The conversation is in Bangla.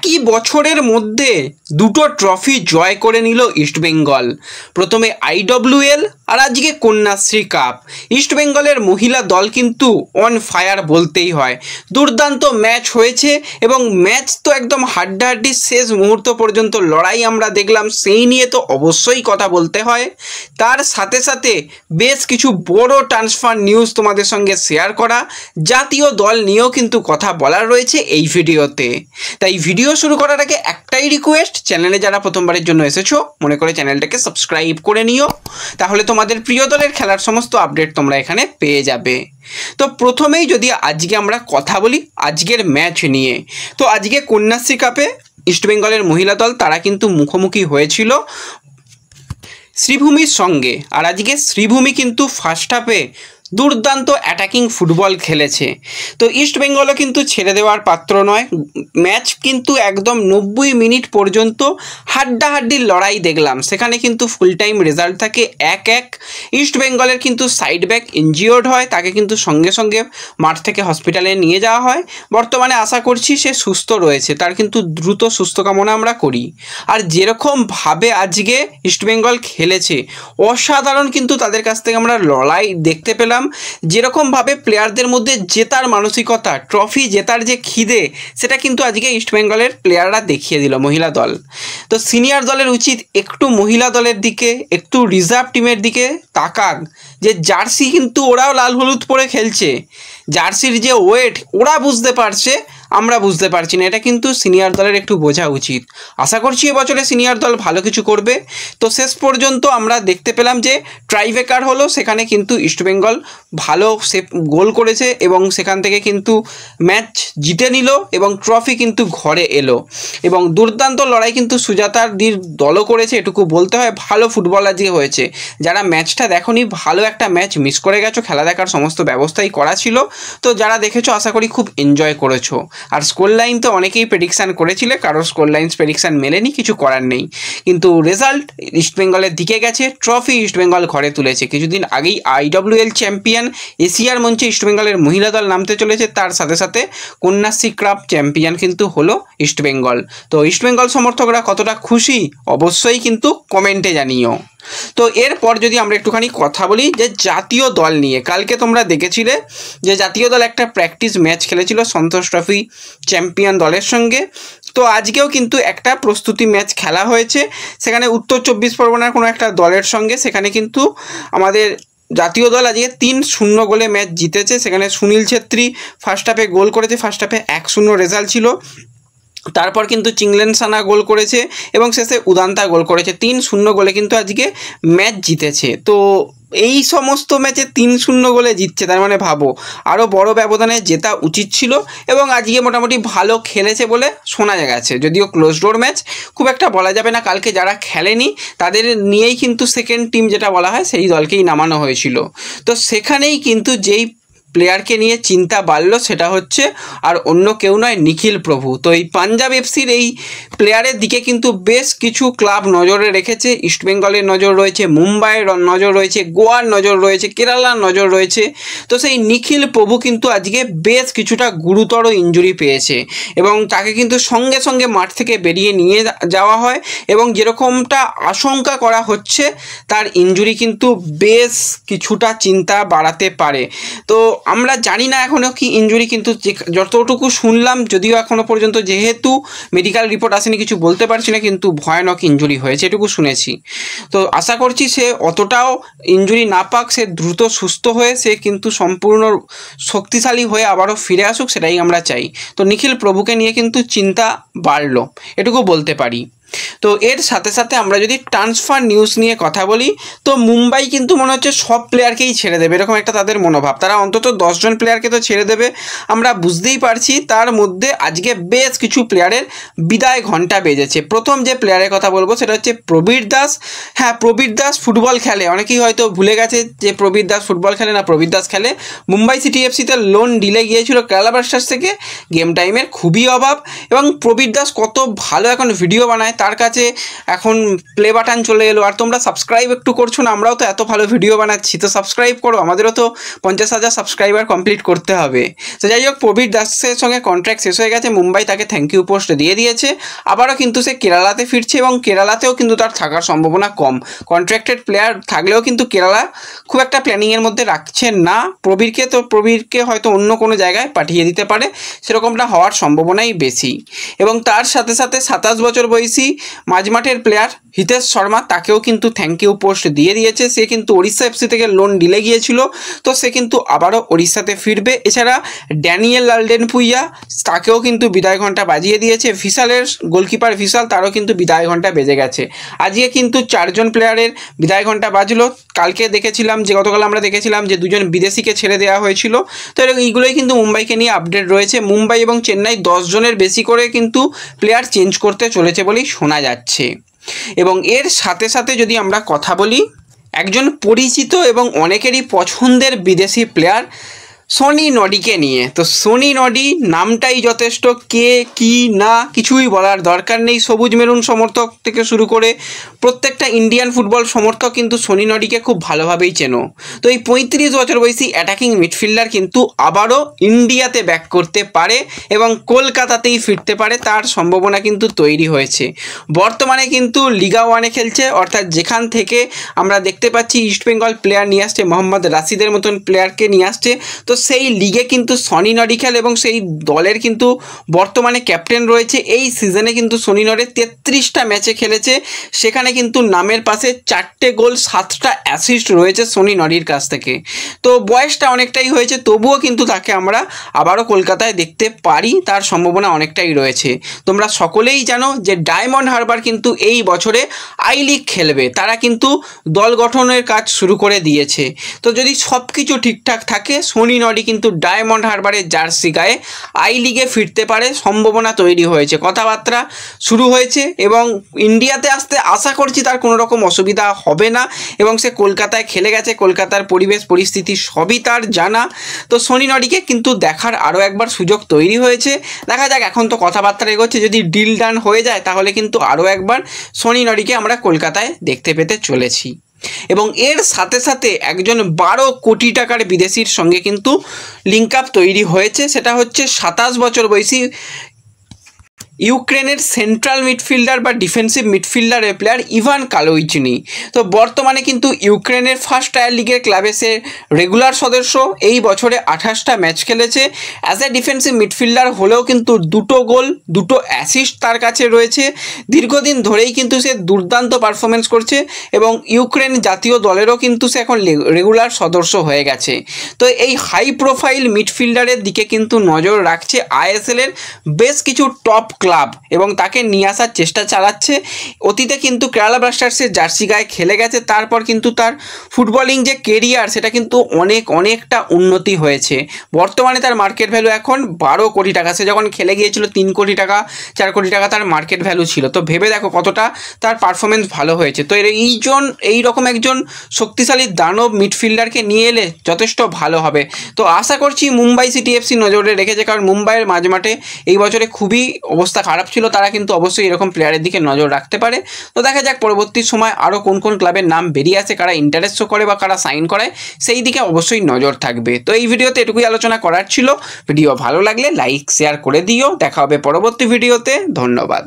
একই বছরের মধ্যে দুটো ট্রফি জয় করে নিল ইস্টবেঙ্গল। প্রথমে আইডব্লিউএল আর আজকে কন্যাশ্রী কাপ। ইস্টবেঙ্গলের মহিলা দল কিন্তু অন ফায়ার বলতেই হয়। দুর্দান্ত ম্যাচ হয়েছে এবং ম্যাচ তো একদম হাড্ডাহাড্ডি শেষ মুহূর্ত পর্যন্ত লড়াই আমরা দেখলাম, সেই নিয়ে তো অবশ্যই কথা বলতে হয়। তার সাথে সাথে বেশ কিছু বড় ট্রান্সফার নিউজ তোমাদের সঙ্গে শেয়ার করা, জাতীয় দল নিয়েও কিন্তু কথা বলার রয়েছে এই ভিডিওতে। তাই ভিডিও শুরু করার আগে একটাই রিকোয়েস্ট, চ্যানেলে যারা প্রথমবারের জন্য এসেছো মনে করে চ্যানেলটাকে সাবস্ক্রাইব করে নিও, তাহলে তোমাদের প্রিয় দলের খেলার সমস্ত আপডেট তোমরা এখানে পেয়ে যাবে। তো প্রথমেই যদি আজকে আমরা কথা বলি আজকের ম্যাচ নিয়ে, তো আজকে কন্যাশ্রী কাপে ইস্টবেঙ্গলের মহিলা দল তারা কিন্তু মুখোমুখি হয়েছিল শ্রীভূমির সঙ্গে। আর আজকে শ্রীভূমি কিন্তু ফার্স্ট হাফে দুর্দান্ত অ্যাটাকিং ফুটবল খেলেছে। তো ইস্টবেঙ্গলও কিন্তু ছেড়ে দেওয়ার পাত্র নয়। ম্যাচ কিন্তু একদম 90 মিনিট পর্যন্ত হাড্ডাহাড্ডির লড়াই দেখলাম। সেখানে কিন্তু ফুল টাইম রেজাল্ট থাকে 1-1। ইস্টবেঙ্গলের কিন্তু সাইড ব্যাক ইনজিওর্ড হয়, তাকে কিন্তু সঙ্গে সঙ্গে মাঠ থেকে হসপিটালে নিয়ে যাওয়া হয়। বর্তমানে আশা করছি সে সুস্থ রয়েছে, তার কিন্তু দ্রুত সুস্থ কামনা আমরা করি। আর যেরকমভাবে আজকে ইস্টবেঙ্গল খেলেছে অসাধারণ, কিন্তু তাদের কাছ থেকে আমরা লড়াই দেখতে পেলাম। যেরকমভাবে প্লেয়ারদের মধ্যে জেতার মানসিকতা, ট্রফি জেতার যে খিদে, সেটা কিন্তু আজকে ইস্টবেঙ্গলের প্লেয়াররা দেখিয়ে দিল মহিলা দল। তো সিনিয়র দলের উচিত একটু মহিলা দলের দিকে, একটু রিজার্ভ টিমের দিকে তাকাক, যে জার্সি কিন্তু ওরাও লাল হলুদ পরে খেলছে, জার্সির যে ওয়েট ওরা বুঝতে পারছে, আমরা বুঝতে পারছি না। এটা কিন্তু সিনিয়র দলের একটু বোঝা উচিত। আশা করছি এবছরে সিনিয়র দল ভালো কিছু করবে। তো শেষ পর্যন্ত আমরা দেখতে পেলাম যে ট্রাইবেকার হলো, সেখানে কিন্তু ইস্টবেঙ্গল ভালো গোল করেছে এবং সেখান থেকে কিন্তু ম্যাচ জিতে নিল এবং ট্রফি কিন্তু ঘরে এলো। এবং দুর্দান্ত লড়াই কিন্তু সুজাতাদির দলও করেছে, এটুকু বলতে হয়। ভালো ফুটবল আজকে হয়েছে। যারা ম্যাচটা দেখোনি, ভালো একটা ম্যাচ মিস করে গেছো, খেলা দেখার সমস্ত ব্যবস্থাই করা ছিল। তো যারা দেখেছো আশা করি খুব এনজয় করেছো। আর স্কোর লাইন তো অনেকেই প্রেডিকশান করেছিলে, কারোর স্কোর লাইন প্রেডিকশান মেলেনি, কিছু করার নেই। কিন্তু রেজাল্ট ইস্টবেঙ্গলের দিকে গেছে, ট্রফি ইস্টবেঙ্গল ঘরে তুলেছে। কিছুদিন আগেই আইডব্লিউএল চ্যাম্পিয়ন এশিয়ার মঞ্চে ইস্টবেঙ্গলের মহিলা দল নামতে চলেছে, তার সাথে সাথে কন্যাশ্রী কাপ চ্যাম্পিয়ন কিন্তু হলো ইস্টবেঙ্গল। তো ইস্টবেঙ্গল সমর্থকরা কতটা খুশি অবশ্যই কিন্তু কমেন্টে জানিও। তো এরপর যদি আমরা একটুখানি কথা বলি যে জাতীয় দল নিয়ে, কালকে তোমরা দেখেছিলে যে জাতীয় দল একটা প্র্যাকটিস ম্যাচ খেলেছিল সন্তোষ ট্রফি চ্যাম্পিয়ন দলের সঙ্গে। তো আজকেও কিন্তু একটা প্রস্তুতি ম্যাচ খেলা হয়েছে, সেখানে উত্তর 24 পরগনার কোনো একটা দলের সঙ্গে। সেখানে কিন্তু আমাদের জাতীয় দল আজকে 3-0 গোলে ম্যাচ জিতেছে। সেখানে সুনীল ছেত্রী ফার্স্ট হাফে গোল করেছে, ফার্স্ট হাফে 1-0 রেজাল্ট ছিল। তারপর কিন্তু চিংলেন সানা গোল করেছে এবং শেষে উদান্তা গোল করেছে। 3-0 গোলে কিন্তু আজকে ম্যাচ জিতেছে। তো এই সমস্ত ম্যাচে 3-0 গোলে জিতছে, তার মানে ভাবো আরও বড় ব্যবধানে জেতা উচিত ছিল। এবং আজকে মোটামুটি ভালো খেলেছে বলে শোনা গেছে, যদিও ক্লোজ ডোর ম্যাচ, খুব একটা বলা যাবে না। কালকে যারা খেলেনি তাদের নিয়েই কিন্তু সেকেন্ড টিম যেটা বলা হয় সেই দলকেই নামানো হয়েছিল। তো সেখানেই কিন্তু যেই প্লেয়ারকে নিয়ে চিন্তা বাড়লো সেটা হচ্ছে আর অন্য কেউ নয়, নিখিল প্রভু। তো এই পাঞ্জাব এফসির এই প্লেয়ারের দিকে কিন্তু বেশ কিছু ক্লাব নজরে রেখেছে। ইস্টবেঙ্গলের নজর রয়েছে, মুম্বাইয়ের নজর রয়েছে, গোয়ার নজর রয়েছে, কেরালার নজর রয়েছে। তো সেই নিখিল প্রভু কিন্তু আজকে বেশ কিছুটা গুরুতর ইনজুরি পেয়েছে এবং তাকে কিন্তু সঙ্গে সঙ্গে মাঠ থেকে বেরিয়ে নিয়ে যাওয়া হয় এবং যেরকমটা আশঙ্কা করা হচ্ছে তার ইনজুরি কিন্তু বেশ কিছুটা চিন্তা বাড়াতে পারে। তো আমরা জানি না এখনও কি ইনজুরি, কিন্তু যতটুকু শুনলাম, যদিও এখনও পর্যন্ত যেহেতু মেডিকেল রিপোর্ট আসেনি কিছু বলতে পারছি না, কিন্তু ভয়ানক ইনজুরি হয়েছে এটুকু শুনেছি। তো আশা করছি সে অতটাও ইনজুরি না পাক, সে দ্রুত সুস্থ হয়ে সে কিন্তু সম্পূর্ণ শক্তিশালী হয়ে আবারও ফিরে আসুক, সেটাই আমরা চাই। তো নিখিল প্রভুকে নিয়ে কিন্তু চিন্তা বাড়লো, এটুকু বলতে পারি। তো এর সাথে সাথে আমরা যদি ট্রান্সফার নিউজ নিয়ে কথা বলি, তো মুম্বাই কিন্তু মনে হচ্ছে সব প্লেয়ারকেই ছেড়ে দেবে, এরকম একটা তাদের মনোভাব। তারা অন্তত 10 জন প্লেয়ারকে তো ছেড়ে দেবে, আমরা বুঝতেই পারছি। তার মধ্যে আজকে বেশ কিছু প্লেয়ারের বিদায় ঘণ্টা বেজেছে। প্রথম যে প্লেয়ারের কথা বলবো সেটা হচ্ছে প্রবীর দাস। হ্যাঁ, প্রবীর দাস ফুটবল খেলে, অনেকেই হয়তো ভুলে গেছে যে প্রবীর দাস ফুটবল খেলে না। প্রবীর দাস খেলে, মুম্বাই সিটি এফসিতে লোন ডিলে গিয়েছিল কেরালা ব্লাস্টার্স থেকে, গেম টাইমের খুবই অভাব। এবং প্রবীর দাস কত ভালো এখন ভিডিও বানায় তার কাছে এখন প্লে বাটন চলে এলো, আর তোমরা সাবস্ক্রাইব একটু করছো না। আমরাও তো এত ভালো ভিডিও বানাচ্ছি, তো সাবস্ক্রাইব করো, আমাদেরও তো 50,000 সাবস্ক্রাইবার কমপ্লিট করতে হবে। তো যাই হোক, প্রবীর দাসের সঙ্গে কন্ট্রাক্ট শেষ হয়ে গেছে, মুম্বাই তাকে থ্যাংক ইউ পোস্ট দিয়ে দিয়েছে। আবারও কিন্তু সে কেরালাতে ফিরছে এবং কেরালাতেও কিন্তু তার থাকার সম্ভাবনা কম। কন্ট্রাক্টেড প্লেয়ার থাকলেও কিন্তু কেরালা খুব একটা প্ল্যানিংয়ের মধ্যে রাখছেন না প্রবীরকে, তো প্রবীরকে হয়তো অন্য কোনো জায়গায় পাঠিয়ে দিতে পারে, সেরকমটা হওয়ার সম্ভাবনাই বেশি। এবং তার সাথে সাথে 27 বছর বয়সী মাঝমাঠের প্লেয়ার হিতেশ শর্মা, তাকেও কিন্তু থ্যাংক ইউ পোস্ট দিয়ে দিয়েছে। সে কিন্তু ওড়িশা এফসি থেকে লোন ডিলে গিয়েছিল, তো সে কিন্তু আবারও ওড়িশাতে ফিরবে। এছাড়া ড্যানিয়েল লালডেনপুইয়া, তাকেও কিন্তু বিদায় ঘণ্টা বাজিয়ে দিয়েছে। ভিশালের গোলকিপার ভিশাল, তারও কিন্তু বিদায় ঘণ্টা বেজে গেছে। আজকে কিন্তু 4 জন প্লেয়ারের বিদায় ঘণ্টা বাজলো। কালকে দেখেছিলাম যে, গতকাল আমরা দেখেছিলাম যে 2 জন বিদেশিকে ছেড়ে দেওয়া হয়েছিল। তো এইগুলোই কিন্তু মুম্বাইকে নিয়ে আপডেট রয়েছে। মুম্বাই এবং চেন্নাই 10 জনের বেশি করে কিন্তু প্লেয়ার চেঞ্জ করতে চলেছে বলেই শোনা যাচ্ছে। এবং এর সাথে সাথে যদি আমরা কথা বলি একজন পরিচিত এবং অনেকেরই পছন্দের বিদেশি প্লেয়ার সনি নডিকে নিয়ে, তো সনি নডি নামটাই যথেষ্ট, কে কি না কিছুই বলার দরকার নেই। সবুজ মেরুন সমর্থক থেকে শুরু করে প্রত্যেকটা ইন্ডিয়ান ফুটবল সমর্থক কিন্তু সনি নডিকে খুব ভালোভাবেই চেনো। তো এই 35 বছর বয়সী অ্যাটাকিং মিডফিল্ডার কিন্তু আবারও ইন্ডিয়াতে ব্যাক করতে পারে এবং কলকাতাতেই ফিরতে পারে, তার সম্ভাবনা কিন্তু তৈরি হয়েছে। বর্তমানে কিন্তু লিগা 1-এ খেলছে, অর্থাৎ যেখান থেকে আমরা দেখতে পাচ্ছি ইস্টবেঙ্গল প্লেয়ার নিয়ে আসছে, মোহাম্মদ রাশিদের মতন প্লেয়ারকে নিয়ে আসছে। তো সেই লিগে কিন্তু সনি নডি খেলে এবং সেই দলের কিন্তু বর্তমানে ক্যাপ্টেন রয়েছে। এই সিজনে কিন্তু সনি নডি 33টা ম্যাচে খেলেছে, সেখানে কিন্তু নামের পাশে 4টে গোল 7টা অ্যাসিস্ট রয়েছে সনি নডির কাছ থেকে। তো বয়সটা অনেকটাই হয়েছে, তবুও কিন্তু তাকে আমরা আবারও কলকাতায় দেখতে পারি, তার সম্ভাবনা অনেকটাই রয়েছে। তোমরা সকলেই জানো যে ডায়মন্ড হারবার কিন্তু এই বছরে আই লিগ খেলবে, তারা কিন্তু দল গঠনের কাজ শুরু করে দিয়েছে। তো যদি সব কিছু ঠিকঠাক থাকে, সনি নডি কিন্তু ডায়মন্ড হারবারের জার্সি গায়ে আই লিগে ফিরতে পারে, সম্ভাবনা তৈরি হয়েছে, কথাবার্তা শুরু হয়েছে এবং ইন্ডিয়াতে আসতে আশা করছি তার কোনো রকম অসুবিধা হবে না। এবং সে কলকাতায় খেলে গেছে, কলকাতার পরিবেশ পরিস্থিতি সবই তার জানা। তো সনি নডিকে কিন্তু দেখার আরও একবার সুযোগ তৈরি হয়েছে। দেখা যাক, এখন তো কথাবার্তা এগোচ্ছে, যদি ডিল ডান হয়ে যায় তাহলে কিন্তু আরও একবার সনি নডিকে আমরা কলকাতায় দেখতে পেতে চলেছি। এবং এর সাথে সাথে একজন 12 কোটি টাকার বিদেশির সঙ্গে কিন্তু লিঙ্ক আপ তৈরি হয়েছে, সেটা হচ্ছে 27 বছর বয়সী ইউক্রেনের সেন্ট্রাল মিডফিল্ডার বা ডিফেন্সিভ মিডফিল্ডারের প্লেয়ার ইভান কালোইচিনি। তো বর্তমানে কিন্তু ইউক্রেনের ফার্স্ট টায়ার লিগের ক্লাবে সে রেগুলার সদস্য, এই বছরে 28টা ম্যাচ খেলেছে। অ্যাজ এ ডিফেন্সিভ মিডফিল্ডার হলেও কিন্তু 2টো গোল 2টো অ্যাসিস্ট তার কাছে রয়েছে। দীর্ঘদিন ধরেই কিন্তু সে দুর্দান্ত পারফরমেন্স করছে এবং ইউক্রেন জাতীয় দলেরও কিন্তু সে এখন রেগুলার সদস্য হয়ে গেছে। তো এই হাই প্রোফাইল মিডফিল্ডারের দিকে কিন্তু নজর রাখছে আইএসএলের বেশ কিছু টপ ক্লাব এবং তাকে নিয়ে আসার চেষ্টা চালাচ্ছে। অতীতে কিন্তু কেরালা ব্লাস্টার্সের জার্সি গায়ে খেলে গেছে, তারপর কিন্তু তার ফুটবলিং যে কেরিয়ার সেটা কিন্তু অনেকটা উন্নতি হয়েছে। বর্তমানে তার মার্কেট ভ্যালু এখন 12 কোটি টাকা। সে যখন খেলে গিয়েছিল 3 কোটি টাকা 4 কোটি টাকা তার মার্কেট ভ্যালু ছিল। তো ভেবে দেখো কতটা তার পারফরমেন্স ভালো হয়েছে। তো এই রকম একজন শক্তিশালী দানব মিডফিল্ডারকে নিয়ে এলে যথেষ্ট ভালো হবে। তো আশা করছি মুম্বাই সিটি এফসি নজরে রেখেছে, কারণ মুম্বাইয়ের মাঝমাঠে এই বছরে খুবই অবস্থা খারাপ ছিল, তারা কিন্তু অবশ্যই এরকম প্লেয়ারের দিকে নজর রাখতে পারে। তো দেখা যাক পরবর্তী সময় আরও কোন কোন ক্লাবের নাম বেরিয়ে আসে, কারা ইন্টারেস্ট শো করে বা কারা সাইন করে, সেই দিকে অবশ্যই নজর থাকবে। তো এই ভিডিওতে এটুকুই আলোচনা করার ছিল। ভিডিও ভালো লাগলে লাইক শেয়ার করে দিও। দেখা হবে পরবর্তী ভিডিওতে। ধন্যবাদ।